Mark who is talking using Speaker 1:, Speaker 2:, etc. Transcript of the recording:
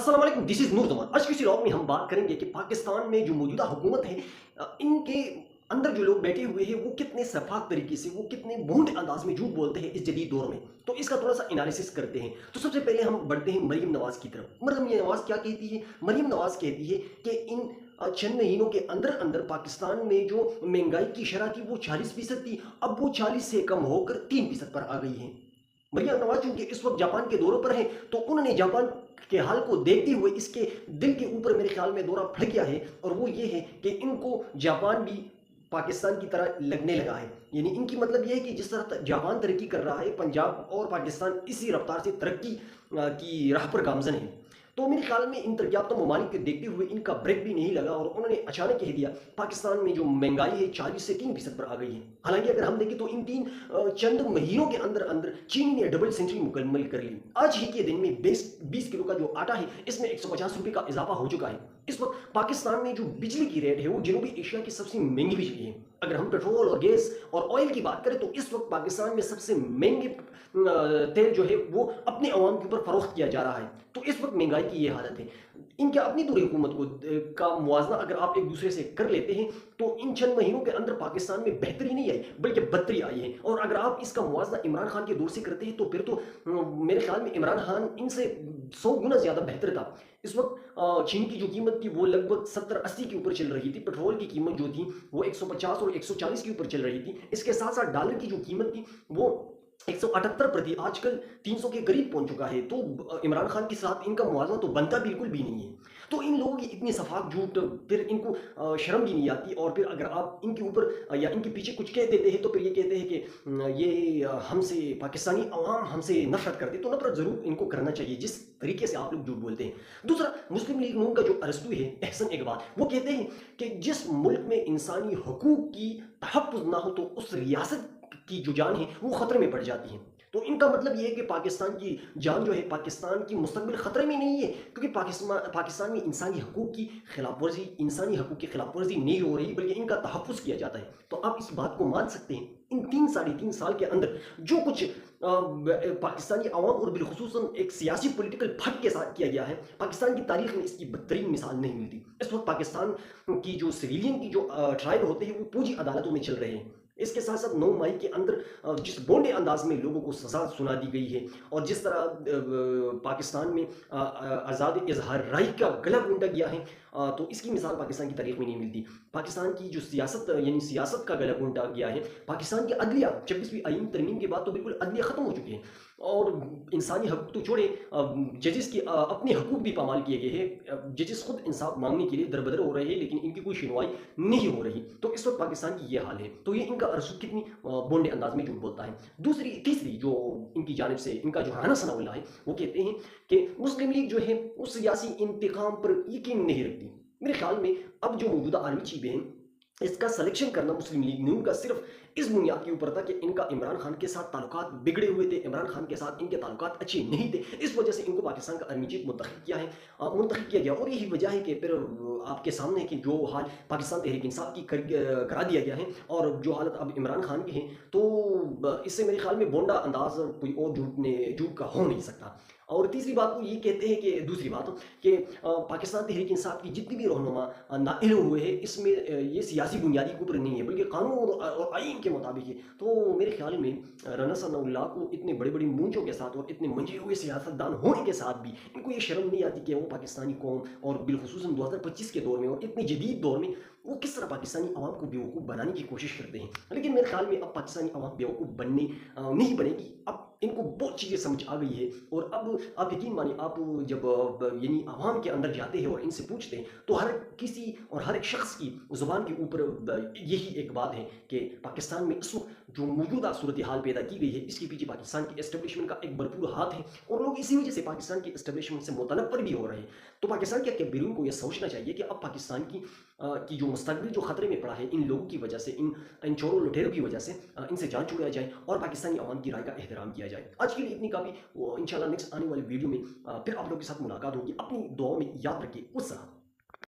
Speaker 1: अस्सलाम वालेकुम, this is नूर जमान। आज की इस व्लॉग में हम बात करेंगे कि पाकिस्तान में जो मौजूदा हुकूमत है, इनके अंदर जो लोग बैठे हुए हैं वो कितने शफाफ तरीके से, वो कितने बूंद अंदाज में झूठ बोलते हैं इस जदीद दौर में। तो इसका थोड़ा सा एनालिसिस करते हैं। तो सबसे पहले हम बढ़ते हैं मरीम नवाज की तरफ। मरीम नवाज क्या कहती है? मरीम नवाज कहती है कि इन चंद महीनों के अंदर अंदर पाकिस्तान में जो महंगाई की शरह थी वो 40% थी, अब वो 40 से कम होकर 3% पर आ गई है। मरियम नवाज चूंकि इस वक्त जापान के दौरे पर हैं, तो उन्होंने जापान के हाल को देखते हुए इसके दिल के ऊपर मेरे ख्याल में दौरा फट गया है, और वो ये है कि इनको जापान भी पाकिस्तान की तरह लगने लगा है। यानी इनकी मतलब ये है कि जिस तरह जापान तरक्की कर रहा है, पंजाब और पाकिस्तान इसी रफ्तार से तरक्की की राह पर गामजन है। तो मेरे ख्याल में इन तरक्याफ्ता ममालिक को देखते हुए इनका ब्रेक भी नहीं लगा, और उन्होंने अचानक कह दिया पाकिस्तान में जो महंगाई है 40 से 3% पर आ गई है। हालांकि अगर हम देखें तो इन चंद महीनों के अंदर अंदर चीन ने डबल सेंचुरी मुकम्मल कर ली। आज ही के दिन में 20 किलो का जो आटा है इसमें 150 रुपये का इजाफा हो चुका है। इस वक्त पाकिस्तान में जो बिजली की रेट है वो जनूबी एशिया की सबसे महंगी बिजली है। अगर हम पेट्रोल और गैस और ऑयल की बात करें तो इस वक्त पाकिस्तान में सबसे महंगे तेल जो है वो अपने अवाम के ऊपर फरोख्त किया जा रहा है। तो इस वक्त महंगाई की ये हालत है। इनके अपनी दूसरी हुकूमत को का मुआवजा अगर आप एक दूसरे से कर लेते हैं तो इन चंद महीनों के अंदर पाकिस्तान में बेहतरी नहीं आई बल्कि बदतरी आई है। और अगर आप इसका मुआवजा इमरान खान के दौर से करते हैं तो फिर तो मेरे ख्याल में इमरान खान इनसे 100 गुना ज़्यादा बेहतर था। इस वक्त चीन की जो कीमत थी वो लगभग 70-80 के ऊपर चल रही थी। पेट्रोल की कीमत जो थी वो 150 और 140 के ऊपर चल रही थी। इसके साथ साथ डॉलर की जो कीमत थी वो 178 प्रति आजकल 300 के करीब पहुंच चुका है। तो इमरान खान के साथ इनका मुआवजा तो बनता बिल्कुल भी नहीं है। तो इन लोगों की इतनी सफाक झूठ, फिर इनको शर्म भी नहीं आती, और फिर अगर आप इनके ऊपर या इनके पीछे कुछ कह देते हैं तो फिर ये कहते हैं कि ये हमसे पाकिस्तानी अवाम हमसे नफरत करते। तो नफरत जरूर इनको करना चाहिए जिस तरीके से आप लोग झूठ बोलते हैं। दूसरा, मुस्लिम लीग नून का जो अरस्तू है एहसन इकबाल, वो कहते हैं कि जिस मुल्क में इंसानी हकूक की तहफ़्फ़ुज़ ना हो तो उस रियासत की जो जान है वो खतरे में पड़ जाती है। तो इनका मतलब ये है कि पाकिस्तान की जान जो है, पाकिस्तान की मुस्तकबिल खतरे में नहीं है, क्योंकि पाकिस्तान में इंसानी हकूक की खिलाफ वर्जी, इंसानी हकूक की खिलाफ वर्जी नहीं हो रही बल्कि इनका तहफ़्फ़ुज़ किया जाता है। तो आप इस बात को मान सकते हैं इन 3-3.5 साल के अंदर जो कुछ पाकिस्तानी अवाम और बिलखुसूसन एक सियासी पॉलिटिकल फट के साथ किया गया है, पाकिस्तान की तारीख में इसकी बदतरीन मिसाल नहीं मिलती। इस वक्त पाकिस्तान की जो सिविलियन की जो ट्रायल होते हैं वो फौजी अदालतों में चल रहे हैं। इसके साथ साथ 9 मई के अंदर जिस बोंडे अंदाज में लोगों को सजा सुना दी गई है, और जिस तरह पाकिस्तान में आज़ाद इजहार राय का गला घूंटा गया है, तो इसकी मिसाल पाकिस्तान की तारीख में नहीं मिलती। पाकिस्तान की जो सियासत यानी सियासत का गला घूंटा गया है, पाकिस्तान की अदलिया 26वीं आईन तरमीम के बाद तो बिल्कुल अदलिया ख़त्म हो चुकी है, और इंसानी हक तो छोड़े, जजेस की अपने हकूक भी पामाल किए गए हैं। जजेस खुद इंसाफ मांगने के लिए दरबदर हो रहे हैं लेकिन इनकी कोई सुनवाई नहीं हो रही। तो इस वक्त पाकिस्तान की ये हाल है। तो ये इनका अरसू कितनी बोंडे अंदाज में झूठ बोलता है। तीसरी जो इनकी जानिब से इनका जो राना सनाउल्लाह है, वो कहते हैं कि मुस्लिम लीग जो है उस सियासी इंतकाम पर यकीन नहीं रखती। मेरे ख्याल में अब जो मौजूदा आर्मी चीफ हैं इसका सिलेक्शन करना मुस्लिम लीग नून का सिर्फ इस बुनियाद के ऊपर था कि इनका इमरान खान के साथ ताल्लुकात बिगड़े हुए थे, इमरान खान के साथ इनके ताल्लुकात अच्छे नहीं थे, इस वजह से इनको पाकिस्तान का आर्मी चीफ मुंतखब किया गया। और यही वजह है कि फिर आपके सामने कि जो हाल पाकिस्तान तहरीक इंसाफ की करा दिया गया है और जो हालत अब इमरान खान की है, तो इससे मेरे ख्याल में बोंडा अंदाज कोई और झूठ का हो नहीं सकता। और तीसरी बात को ये कहते हैं कि दूसरी बात कि पाकिस्तान तहरीक इंसाफ की जितनी भी रहनुमा नाइल हुए हैं इसमें ये सियासी बुनियादी के ऊपर नहीं है बल्कि कानून और आईन के मुताबिक है। तो मेरे ख्याल में राना सनाउल्लाह को इतने बड़ी बड़ी मूंछों के साथ और इतने मंजे हुए सियासतदान होने के साथ भी इनको ये शर्म नहीं आती कि वो पाकिस्तानी कौम और बिलखुसूसन 2025 के दौर में और इतने जदीद दौर में वो किस तरह पाकिस्तानी अवाम को बेवकूफ़ बनाने की कोशिश करते हैं। लेकिन मेरे ख्याल में अब पाकिस्तानी अवाम बेवकूफ़ बनने नहीं बनेगी। अब इनको बहुत चीज़ें समझ आ गई है, और अब आप यकीन मानिए, आप जब यानी आवाम के अंदर जाते हैं और इनसे पूछते हैं तो हर किसी और हर एक शख्स की ज़ुबान के ऊपर यही एक बात है कि पाकिस्तान में इस वक्त जो मौजूदा सूरत हाल पैदा की गई है इसके पीछे पाकिस्तान की एस्टेब्लिशमेंट का एक भरपूर हाथ है, और लोग इसी वजह से पाकिस्तान की एस्टेब्लिशमेंट से मुतनफ़र भी हो रहे हैं। तो पाकिस्तान के कैबिनेट को यह सोचना चाहिए कि अब पाकिस्तान की जो मुस्तकबिल जो खतरे में पड़ा है इन लोगों की वजह से, इन चोरों लुटेरों की वजह से, इनसे जान छुड़ाया जाए और पाकिस्तानी अवाम की राय का एहतराम किया जाए। आज के लिए इतनी काफ़ी। इंशाल्लाह नेक्स्ट आने वाले वीडियो में फिर आप लोगों के साथ मुलाकात होगी। अपनी दुआओं में याद रखिए। उस